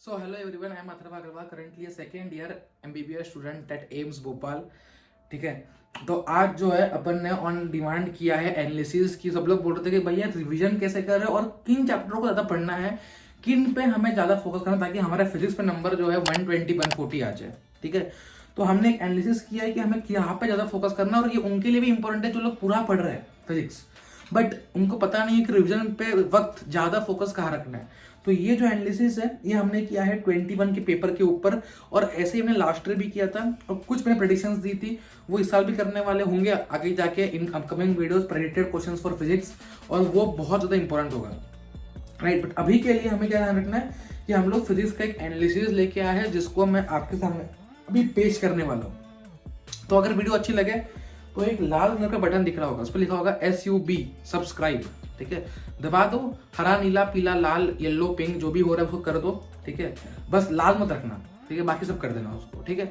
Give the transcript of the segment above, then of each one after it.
So hello everyone, I am Atharva Agarwal, currently a second year MBBS student at AIIMS Bhopal. ठीक है, तो आज जो है अपन ने ऑन डिमांड किया है एनालिसिस की। सब लोग बोल रहे थे कि भैया रिवीजन कैसे कर रहे हो और किन चैप्टरों को ज्यादा पढ़ना है, किन पे हमें ज्यादा फोकस करना ताकि हमारा फिजिक्स पे नंबर जो है 120 140 आ जाए। ठीक है, तो हमने एक एनालिसिस किया है कि हमें यहाँ पे ज्यादा फोकस करना है और ये उनके लिए भी इंपॉर्टेंट है जो लोग पूरा पढ़ रहे हैं फिजिक्स, बट उनको पता नहीं है कि रिवीजन पे वक्त ज्यादा फोकस कहाँ रखना है। तो ये जो एनालिसिस है ये हमने किया है 21 के पेपर के ऊपर, और ऐसे ही हमने लास्ट ईयर भी किया था और कुछ मैंने प्रेडिक्शंस दी थी, वो इस साल भी करने वाले होंगे आगे जाके in upcoming videos, predicted questions for physics, और वो बहुत ज्यादा इंपॉर्टेंट होगा। राइट, बट अभी के लिए हमें क्या ध्यान रखना है कि हम लोग फिजिक्स का एक एनालिसिस लेके आए हैं जिसको मैं आपके सामने अभी पेश करने वाला हूँ। तो अगर वीडियो अच्छी लगे तो एक लाल कलर का बटन दिख रहा होगा, उस पर लिखा होगा SUB सब्सक्राइब। ठीक है, दबा दो, हरा नीला पीला लाल येलो पिंक जो भी हो रहा है उसको कर दो। ठीक है, बस लाल मत रखना, ठीक है, बाकी सब कर देना उसको। ठीक है,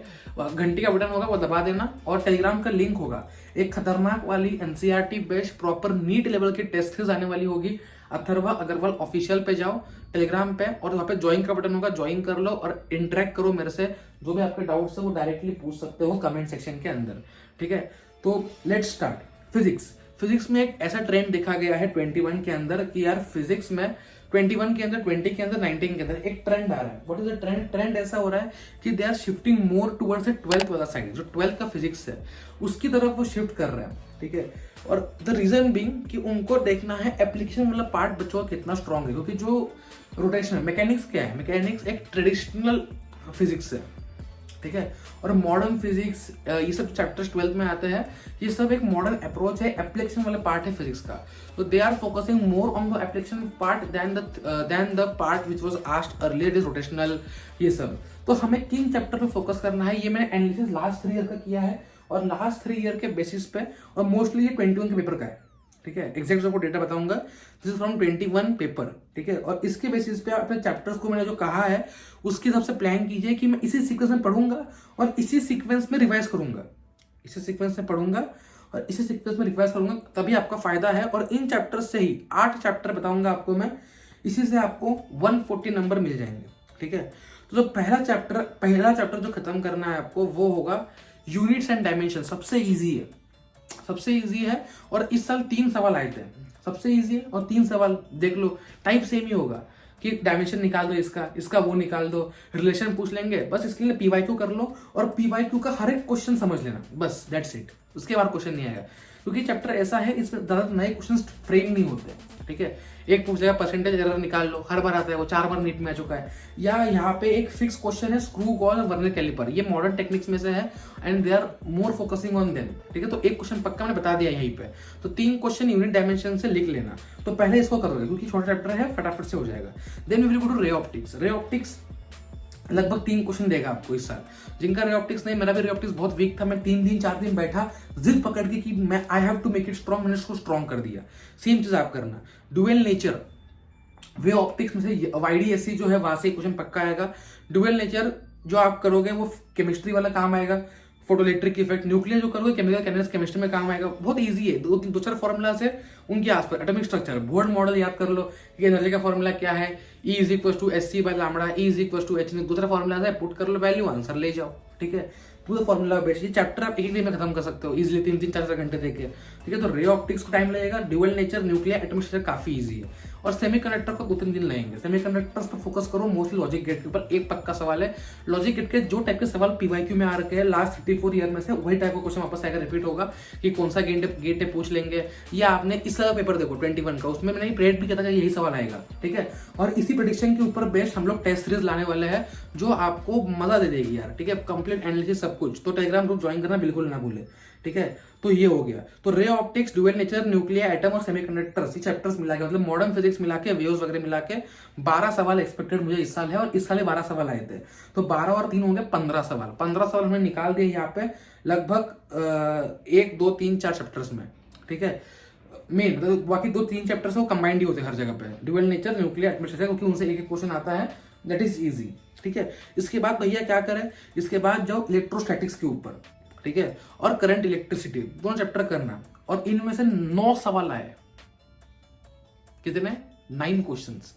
घंटी का बटन होगा वो दबा देना, और टेलीग्राम का लिंक होगा। एक खतरनाक वाली NCERT based proper NEET level की टेस्ट सीरीज आने वाली होगी। अथर्वा अग्रवाल ऑफिशियल पे जाओ टेलीग्राम पे, और वहाँ पे ज्वाइन का बटन होगा, ज्वाइन कर लो और इंटरेक्ट करो मेरे से। जो भी आपके डाउट्स है वो डायरेक्टली पूछ सकते हो कमेंट सेक्शन के अंदर। ठीक है, तो लेट्स स्टार्ट। फिजिक्स में एक ऐसा ट्रेंड देखा गया है 21 के अंदर कि यार फिजिक्स में 21 के अंदर, 20 के अंदर, 19 के अंदर एक ट्रेंड आ रहा है। What is the trend? Trend ऐसा हो रहा है कि they are shifting more towards the 12th वाला साइड, जो 12th का फिजिक्स है उसकी तरफ वो शिफ्ट कर रहे हैं। ठीक है, और द रीजन बीइंग कि उनको देखना है एप्लीकेशन वाला पार्ट बच्चों का कितना स्ट्रांग है, क्योंकि जो रोटेशनल मैकेनिक्स क्या है, मैकेनिक्स एक ट्रेडिशनल फिजिक्स है। ठीक है, और मॉडर्न फिजिक्स ये सब चैप्टर्स 12th में आते हैं, ये सब एक मॉडर्न अप्रोच है, एप्लीकेशन वाला पार्ट है फिजिक्स का। तो they are focusing more on the application part then the part which was asked earlier, is rotational ये सब। तो हमें किन चैप्टर पे फोकस करना है, ये मैंने एनालिसिस लास्ट 3 ईयर का किया है, और लास्ट 3 ईयर के बेसिस पे, और मोस्टली ये 21 के पेपर का है। ठीक है, एग्जैक्ट आपको डेटा बताऊंगा, दिस इज फ्रॉम 21 पेपर। ठीक है, और इसके बेसिस पे अपने चैप्टर्स को मैंने जो कहा है उसके हिसाब से प्लान कीजिए कि मैं इसी सीक्वेंस में पढ़ूंगा और इसी सीक्वेंस में रिवाइज करूंगा, इसी सीक्वेंस में पढ़ूंगा और इसी सीक्वेंस में रिवाइज करूंगा, तभी आपका फायदा है। और इन चैप्टर्स से ही 8 चैप्टर बताऊंगा आपको मैं, इसी से आपको 140 नंबर मिल जाएंगे। ठीक है, तो जो पहला चैप्टर जो खत्म करना है आपको वो होगा यूनिट्स एंड डायमेंशन। सबसे इजी है, और इस साल 3 सवाल आए थे। सबसे इजी है और 3 सवाल देख लो, टाइप सेम ही होगा कि डायमेंशन निकाल दो, इसका वो निकाल दो, रिलेशन पूछ लेंगे, बस इसके लिए PYQ कर लो और PYQ का हर एक क्वेश्चन समझ लेना, बस दैट्स इट। उसके बाद क्वेश्चन नहीं आएगा, क्योंकि चैप्टर ऐसा है इसमें ज्यादा नए क्वेश्चन फ्रेम नहीं होते। ठीक है, एक पूछ जाएगा परसेंटेज एरर निकाल लो, हर बार आता है वो, 4 बार नीट में आ चुका है। या यहाँ पे एक फिक्स क्वेश्चन है स्क्रू गॉज और वर्नियर कैलिपर, ये मॉडर्न टेक्निक्स में से है and they are more focusing on them. ठीक है, तो एक क्वेश्चन पक्का मैंने बता दिया यहीं पे, तो 3 क्वेश्चन यूनिट डायमेंशन से लिख लेना। तो पहले इसको करोगे क्योंकि छोटा चैप्टर है, फटाफट से हो जाएगा। Then we will go to ray optics. लगभग 3 क्वेश्चन देगा आपको इस साल। जिनका रे ऑप्टिक्स नहीं, मेरा भी रे ऑप्टिक्स बहुत वीक था, मैं 4 दिन बैठा जिद पकड़ के कि मैं I have to make it strong, मैंने उसको स्ट्रॉन्ग कर दिया। सेम चीज आप करना। ड्यूअल नेचर, वे ऑप्टिक्स में से YDSC जो है वहां से क्वेश्चन पक्का आएगा। ड्यूअल नेचर जो आप करोगे वो केमिस्ट्री वाला काम आएगा, फोटोइलेक्ट्रिक इफेक्ट। न्यूक्लियर जो करोगे केमिकल केमिस्ट्री में काम आएगा, बहुत इजी है। 2-4 फॉर्मूला से उनके आसपास एटॉमिक स्ट्रक्चर, बोर्ड मॉडल याद कर लो कि एनर्जी का फॉर्मूला क्या है, E = SC/λ, E = H। दूसरा फॉर्मूला है, पुट कर लो वैल्यू, आंसर ले जाओ। ठीक है, पूरा फॉर्मूला बेस्ड ये चैप्टर आप एक दिन में खत्म कर सकते हो इजीली, 3-4 घंटे देके। ठीक है, तो रे ऑप्टिक्स को टाइम लगेगा, dual nature, nuclear, atomic structure काफी इजी है, और सेमीकंडक्टर को 2-3 दिन लगेंगे। सेमीकंडक्टर्स पर फोकस करो, मोस्टली लॉजिक गेट के ऊपर। एक पक्का सवाल है लॉजिक गेट के, जो टाइप के सवाल PYQ में आ रखे हैं लास्ट 34 ईयर में से, वही टाइप का क्वेश्चन वापस आएगा, रिपीट होगा कि कौन सा गेट है पूछ लेंगे। या आपने इस पेपर देखो 21 का, उसमें मैंने प्रेडिक्ट भी किया था कि यही सवाल आएगा। ठीक है, और इसी प्रेडिक्शन के ऊपर बेस्ड हम लोग टेस्ट सीरीज लाने वाले हैं जो आपको मजा दे देगी यार। ठीक है, कंप्लीट एनालिसिस सब कुछ। तो टेलीग्राम ग्रुप ज्वाइन करना बिल्कुल ना भूले। ठीक है, तो ये हो गया। तो ray optics, dual nature, nuclear, atom और सेमीकंडक्टर्स, ये चैप्टर्स मिला के, मतलब मॉडर्न फिजिक्स मिला के, वेव्स वगैरह मिला के 12 सवाल एक्सपेक्टेड मुझे इस साल है, और इस साल 12 सवाल आए थे। तो 12 और 3 होंगे 15 सवाल। 15 सवाल हमने निकाल दिए यहाँ पे लगभग 1, 2, 3, 4 चैप्टर्स में। ठीक है, मेन तो बाकी 2-3 चैप्टर्स वो कंबाइंड ही होते हैं हर जगह पे, dual nature, nuclear, atomic structure, क्योंकि उनसे एक क्वेश्चन आता है, दैट इज इजी। ठीक है, इसके बाद भैया क्या करें, इसके बाद जाओ इलेक्ट्रोस्टैटिक्स के ऊपर। ठीक है, और करंट इलेक्ट्रिसिटी, दोनों चैप्टर करना, और इनमें से 9 सवाल आए। कितने? 9 क्वेश्चंस।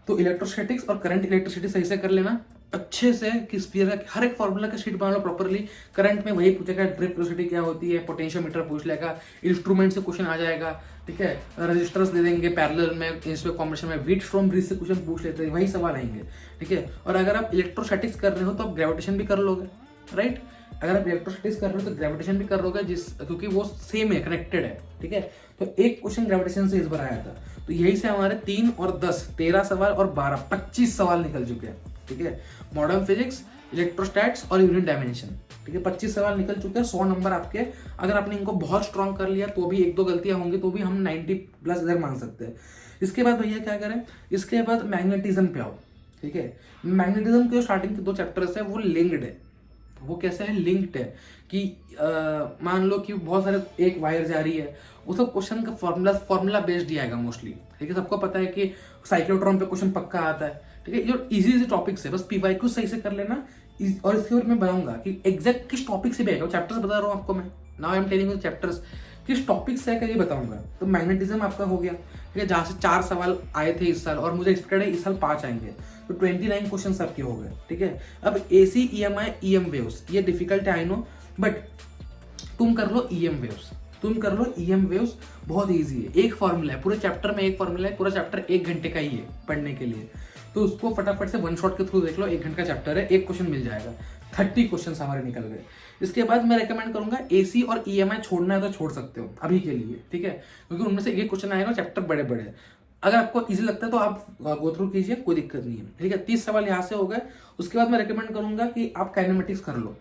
तो इलेक्ट्रोस्टैटिक्स और करंट इलेक्ट्रिसिटी सही से कर लेना अच्छे से कि स्फीयर का हर एक फॉर्मूला का शीट बना लो प्रॉपरली। करंट में वही पूछेगा, ड्रिप वेलोसिटी क्या होती है, पोटेंशियोमीटर पूछ लेगा, इंस्ट्रूमेंट से क्वेश्चन आ जाएगा, ठीक है। रजिस्टर्स दे देंगे पैरेलल में, इसमें कॉम्बिनेशन में व्हीट स्ट्रॉम ब्रिज से क्वेश्चन पूछ लेते हैं, वही सवाल आएंगे, ठीक है। और अगर आप इलेक्ट्रोस्टैटिक्स कर रहे हो तो आप ग्रेविटेशन भी कर लोगे, राइट। अगर आप इलेक्ट्रोस्टैटिक्स कर रहे हो तो ग्रेविटेशन भी कर लोगे, क्योंकि वो सेम है, कनेक्टेड है, ठीक है। तो एक क्वेश्चन ग्रेविटेशन से इस बार आया था, तो यही से हमारे 3 और 10 13 सवाल और 12 25 सवाल निकल चुके हैं, ठीक है। मॉडर्न फिजिक्स, इलेक्ट्रोस्टैट्स और यूनिट डायमेंशन, ठीक है। 25 सवाल निकल चुके हैं, 100 नंबर आपके। अगर आपने इनको बहुत स्ट्रॉन्ग कर लिया तो भी 1-2 गलतियां होंगी तो भी हम 90 प्लस इधर मान सकते हैं। इसके बाद भैया क्या करें, इसके बाद मैग्नेटिज्म पे आओ, ठीक है। मैग्नेटिज्म के स्टार्टिंग के 2 चैप्टर्स है वो लिंक्ड है। वो कैसे है, लिंक्ड है कि मान लो कि बहुत सारे एक वायर जा रही है, वो सब क्वेश्चन का फॉर्मूला बेस्ड ही आएगा मोस्टली, ठीक है। सबको पता है कि साइक्लोट्रॉन पे क्वेश्चन पक्का आता है, ठीक है। जो इजी टॉपिक्स है बस पीवाईक्यू सही से कर लेना। और इसके ऊपर मैं बताऊंगा कि एग्जैक्ट किस टॉपिक से भी आएगा, चैप्टर्स बता रहा हूँ आपको मैं, now I am telling you chapters किस टॉपिक से आएगा ये बताऊंगा। तो मैग्नेटिज्म आपका हो गया, ठीक है, जहां से 4 सवाल आए थे इस साल और मुझे एक्सपेक्टेड है इस साल 5 आएंगे, तो 29 क्वेश्चन आपके हो गए, ठीक है। अब एसी, ईएमआई, ईएम वेव्स ये डिफिकल्ट है आई नो, बट तुम कर लो ईएम वेव्स, तुम कर लो ईएम वेव्स, बहुत इजी है। एक फॉर्मूला है, पूरे चैप्टर में एक फॉर्मूला है, पूरा चैप्टर 1 घंटे का ही है पढ़ने के लिए, तो उसको फटाफट से वन शॉट के थ्रू देख लो। 1 घंटे का चैप्टर है, एक क्वेश्चन मिल जाएगा, 30 क्वेश्चन हमारे निकल गए। इसके बाद मैं रेकमेंड करूंगा एसी और ईएमआई छोड़ना है तो छोड़ सकते हो अभी के लिए, ठीक है, क्योंकि उनमें से एक क्वेश्चन आएगा, चैप्टर बड़े बड़े। अगर आपको इजी लगता है तो आप गो थ्रू कीजिए, कोई दिक्कत नहीं है, ठीक है। 30 सवाल यहाँ से हो गए। उसके बाद मैं रेकमेंड करूंगा कि आप काइनेमेटिक्स कर लो,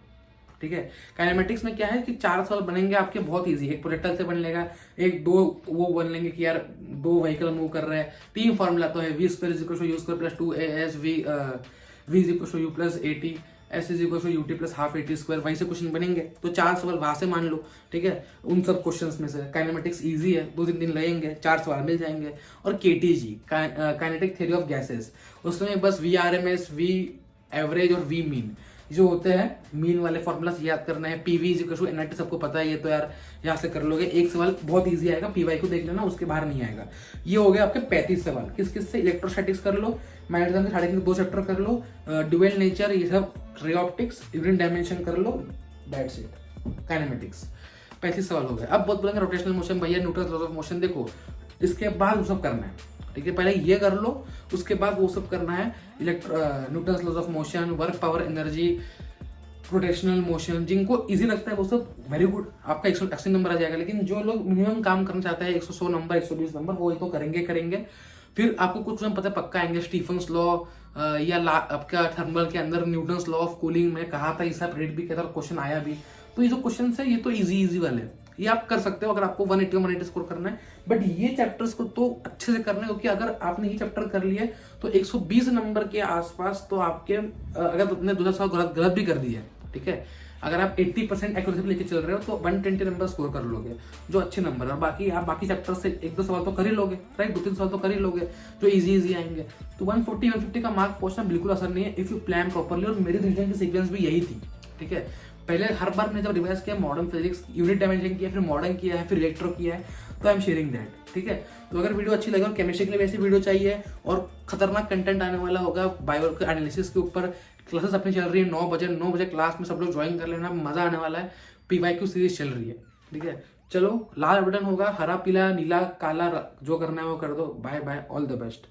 ठीक है। काइनेमेटिक्स में क्या है कि 4 सवाल बनेंगे आपके, बहुत इजी है। एक प्रोजेक्टाइल से बन लेगा, 1-2 वो बन लेंगे कि यार 2 व्हीकल मूव कर रहे हैं, 3 फॉर्मूला तो है, v² = u² + 2as v = u + at s = ut + ½ at², वहीं से क्वेश्चन बनेंगे। तो 4 सवाल वहां से मान लो, ठीक है। उन सब क्वेश्चंस में से काइनेमेटिक्स इजी है, 2-3 दिन लगेंगे, 4 सवाल मिल जाएंगे। और KTG kinetic theory of gases, उसमें बस VRMS, V एवरेज और V मीन जो होते हैं, मीन वाले फॉर्मूला याद करना है। PV = NRT सबको पता है, ये तो यार यहाँ से कर लोगे। एक सवाल बहुत इजी आएगा, PY को देख लेना, उसके बाहर नहीं आएगा। ये हो गया आपके 35 सवाल। किस किस से, इलेक्ट्रोस्टैटिक्स कर लो, मैग्नेटिज्म के 2.5 चैप्टर कर लो, ड्यूअल नेचर, ये सब, रे ऑप्टिक्स, यूनिट डायमेंशन कर लो, दैट्स इट। काइनेमेटिक्स 35 सवाल हो गए। अब बहुत बोलेंगे रोटेशनल मोशन, भैया न्यूटन लॉज ऑफ मोशन, देखो इसके बाद वो सब करना है, ठीक है। पहले ये कर लो, उसके बाद वो सब करना है, Newton laws of motion, work, power, energy, rotational motion. जिनको इजी लगता है वो सब वेरी गुड, आपका 180 नंबर आ जाएगा। लेकिन जो लोग मिनिमम काम करना चाहते हैं, 100 नंबर, 120 नंबर, वो तो करेंगे। फिर आपको कुछ पता पक्का आएंगे, स्टीफन्स लॉ या आपका थर्मल के अंदर न्यूटन्स लॉ ऑफ कूलिंग में कहा था, इसका प्रेड भी किया था, क्वेश्चन आया भी। तो ये जो क्वेश्चन है ये तो इजी वाले, ये आप कर सकते हो अगर आपको 180 स्कोर करना है। बट ये चैप्टर्स को तो अच्छे से करना है, क्योंकि अगर आपने ये चैप्टर कर लिया तो 120 नंबर के आसपास तो आपके, अगर तुमने 2 साल गलत भी कर दिया, ठीक है, अगर आप 80% एक्यूरेसी लेके चल रहे हो तो 120 नंबर स्कोर कर लोगे, जो अच्छे नंबर है। और बाकी आप बाकी चैप्टर से 1-2 सवाल तो कर ही लोगे, राइट, 2-3 सवाल तो कर ही लोगे जो इजी आएंगे। तो 140-150 का मार्क पहुंचना बिल्कुल आसान नहीं है इफ यू प्लान प्रॉपरली। और मेरी रिवीजन की सीक्वेंस भी यही थी, ठीक है। पहले हर बार मैंने जब रिवाइज किया, मॉडर्न फिजिक्स, यूनिट डायमेंशन किया, फिर मॉडर्न किया है, फिर इलेक्ट्रो किया है, तो आई एम शेयरिंग दैट, ठीक है। तो अगर वीडियो अच्छी लगे और केमिस्ट्री के लिए वैसी वीडियो चाहिए और खतरनाक कंटेंट आने वाला होगा बायो के एनालिसिस के ऊपर, क्लासेस अपनी चल रही है 9 बजे क्लास में सब लोग ज्वाइन कर लेना, मजा आने वाला है। PYQ सीरीज चल रही है, ठीक है। चलो, लाल बटन होगा, हरा, पीला, नीला, काला, जो करना है वो कर दो। Bye bye, all the best.